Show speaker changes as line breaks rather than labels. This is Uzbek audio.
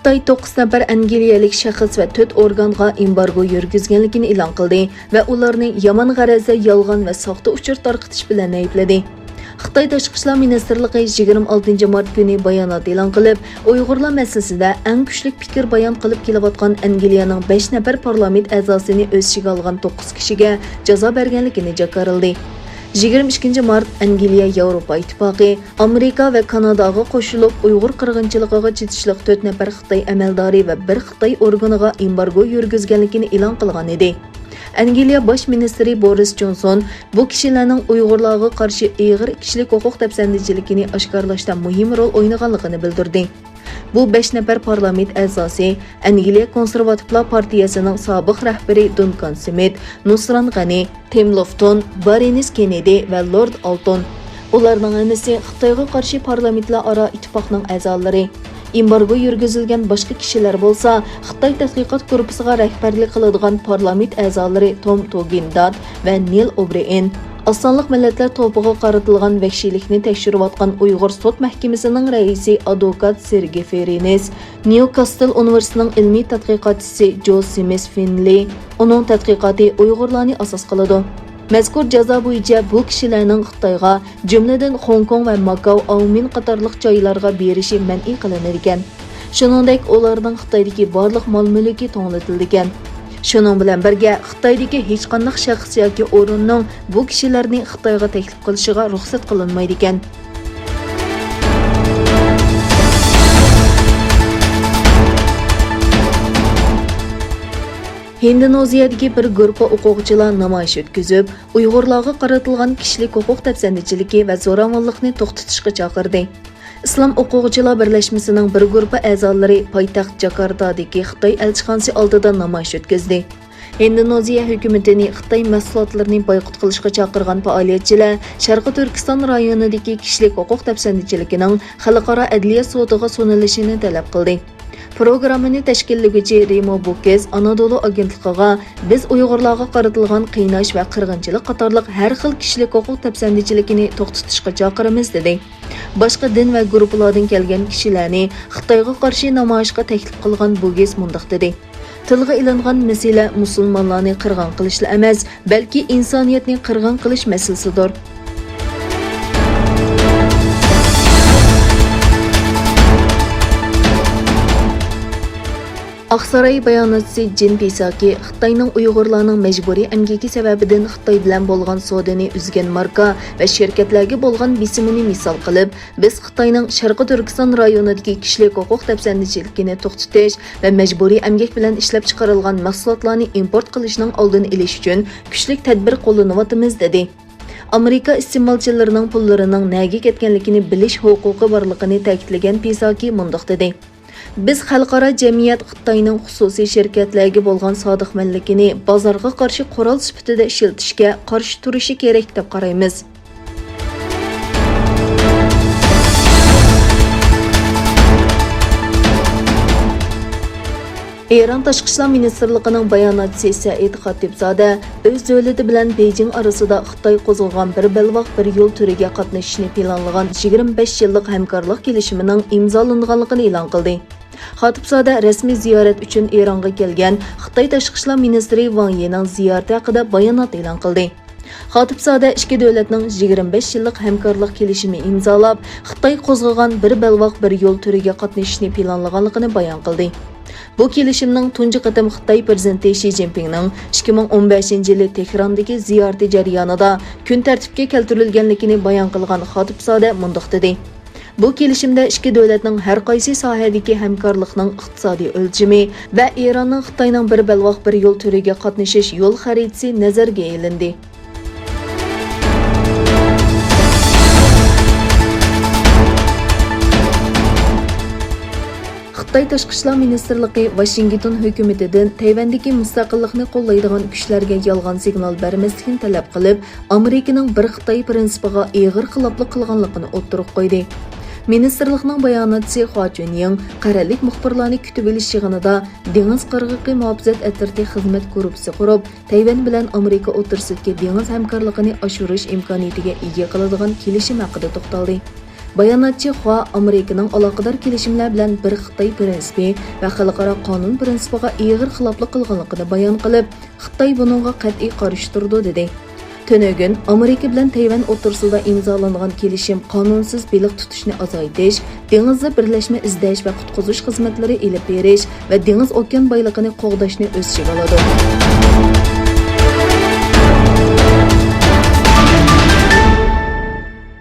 Xitay 9 nafar ئەنگىلىيەlik şəxs və 4 organga ئىمبارگو يۈرگۈزگەنلىكىنى e'lon qildi və ularni yomon g'arazda yolg'on va soxta uchur tarqitish bilan aybladi. Xitay Tashqi ishlar ministrligi 26 mart kuni bayonot e'lon qilib, Uyg'urlar masalasida eng kuchli fikr bayon qilib kelayotgan Angliyaning 5 nafar parlament a'zosini o'z ichiga olgan 9 kishiga jazo berganligini jakarıldi. 22 mart Angliya Yevropa İttifaqı, Amerika və Kanadaga qoşulub Uyğur qırğınçılığına çetişlik 4 nafar Xitay əməldari və 1 Xitay orginiga embargo yürgüzgənligini e'lon qilgan edi. Angliya Baş ministri Boris Johnson bu kishilarning Uyg'urlarga qarshi ig'ir kishilik huquq tafsandichiligini oshkorlashda muhim rol o'ynaganligini bildirdi. Bu 5 nafar parlament a'zosi Angliya Konservativlar partiyasining sobiq rahbari Duncan Smith, Nusran G'ani, Tim Lofton, Baroness Kennedy va Lord Alton. Ularning hammasi Xitoyga qarshi parlamentlar aro ittifoqning a'zolari. Imbargo yürgüzilgan boshqa kishilar bo'lsa, Xitoy tadqiqot korpusiga rahbarlik qiladigan parlament a'zolari Tom Togindad va Neil O'Brien, Osonliq millatlar to'piga qaratilgan vahshiylikni tekshirayotgan Uyg'ur sud mahkamasining raisi advokat Sergey Ferines, Newcastle universitetining ilmiy tadqiqotchisi Joe Sims Finley, uning tadqiqoti Uyg'urlarni asos qiladi. Mazkur jazo bo'yicha bu kishilarning Xitoyga, jumladan Hong Kong va Makao, Aumin qatorliq joylarga berishi man'iy qilinadi ekan. Shuningdek, ularning Xitoydagi barliq mol-mulki to'nglatildi ekan. Shuning bilan birga Xitoydagi hech qanday shaxs yoki o'rinning bu kishilarni Xitoyga taklif qilishiga ruxsat qilinmaydi ekan. Һиндонезиядagi bir guruh o'quvchilar namoyish o'tkazib, Uyg'urlarga qaratilgan kishilik huquq tafsandichligi va zo'ravonlikni to'xtatishga chaqirdi. Islom o'quvchilar birlashmasining bir guruh a'zolari poytaxt Jakartadagi Xitoy elchixonasi oldida namoyish o'tkazdi. Hindoneziya hukumatini Xitoy mahsulotlarini boyqut qilishga chaqirgan faoliyatchilar Sharqiy Turkiston rayonidagi kishilik huquq tafsandichiligining xalqaro adliya sudiga sunilishini talab qildi. Programmani tashkillovchi Remo Bukes Anadolu agentligiga biz Uyg'urlarga qaratilgan qiynash va qirg'inchilik qatorliq har xil kishilik huquq tafsandichiligini to'xtatishga chaqiramiz dedi. Boshqa din va guruhlardan kelgan kishilarni Xitoyga qarshi namoyishga taklif qilgan Bukes mundaq dedi. Tilga ilingan masala musulmonlarni qirg'in qilishla emas, balki insoniyatni qirg'in qilish masalasidir. Aqsaray bayanatçısı Jin Pisaki, Xitayning Uyg'urlarning mەjbۇرىي ئەمگىكى سەۋەبىدىن Xitoy bilan bo'lgan savdoni uzgan marka va şirketlarga bo'lgan bisimini misol qilib, biz Xitoyning Sharqiy Turkiston rayonidagi kishilik huquq tafsandichiligini to'xtatish va mەjbۇرىي əmgak bilan ishlab chiqarilgan mahsulotlarni import qilishning oldini olish uchun kuchli tadbir qo'llanayotimiz dedi. Amerika iste'molchilarining pullarining nega ketganligini bilish huquqi borligini ta'kidlagan Pisaki mundaq dedi. Biz xalqaro jamiyat Xitoyning xususiy shirkatlarga bo'lgan sodiqmanligini bozorga qarshi qurol sifatida ishlatishga qarshi turishi kerak deb qaraymiz. Eron Tashqi ishlar ministrligining bayonotchisi Said Xatibzoda o'z davlati bilan Beijing orasida Xitoy qo'zg'agan bir belvoq bir yo'l turiga qatnashishni planlagan 25 yillik hamkorlik kelishimining imzolanganligini e'lon qildi. Xatibzoda rasmiy ziyorat uchun Eronga kelgan Xitoy Tashqi ishlar ministri Wang Yining ziyorati haqida bayonot e'lon qildi. Xatibzoda ikki davlatning 25 yillik hamkorlik kelishimi imzolab, Xitoy qo'zg'agan bir belvoq bir yo'l turiga qatnashishni planlaganligini bayon qildi. Bu kelishimning tunji qatim Xitoy prezidenti Xi Jinpingning 2015-yili Tehrondagi ziyorati jarayonida kun tartibga keltirilganligini bayon qilgan Xatibzoda mundaq dedi. Bu kelishimda ikki davlatning har qaysi sohadagi hamkorlikning iqtisodiy o'lchami va Eronning Xitoyning bir belvoq bir yo'l turiga qatnashish yo'l xaritasi nazarga olindi. Xitoy Tashqi ishlar ministrligi Washington hukumatidan Tayvandagi mustaqillikni qo'llaydigan kuchlarga yolg'on signal bermaslikni talab qilib, Amerikaning bir Xitoy prinsipiga ig'ir xiloflik qilganligini o'ttirib qo'ydi. Ministrlikning bayonotchisi Hua Chunying qaralik muxbirlarni kutib olish yig'inida dengiz qirg'oqi muhofazat atrofli xizmat guruhi qurib, Tayvan bilan Amerika o'rtasidagi dengiz hamkorligini oshirish imkoniyatiga ega qiladigan kelishim haqida to'xtaldi. Bayanatçı Xua ئامېرىكىنىڭ aloqador kelishimlar bilan bir Xitoy prinsipi va xalqaro qonun prinsipiga ig'ir xiloflik qilganligini bayon qilib, Xitoy buningga qat'iy qarshi turdi dedi. Tönögün, Amerika bilan Tayvan o'rtasida imzolangan kelishim qonunsiz baliq tutishni azaytish, dengizda birlashma izlash va qutqizish xizmatlari elib berish va dengiz okean boyligini qo'g'dashni o'z ichiga oladi.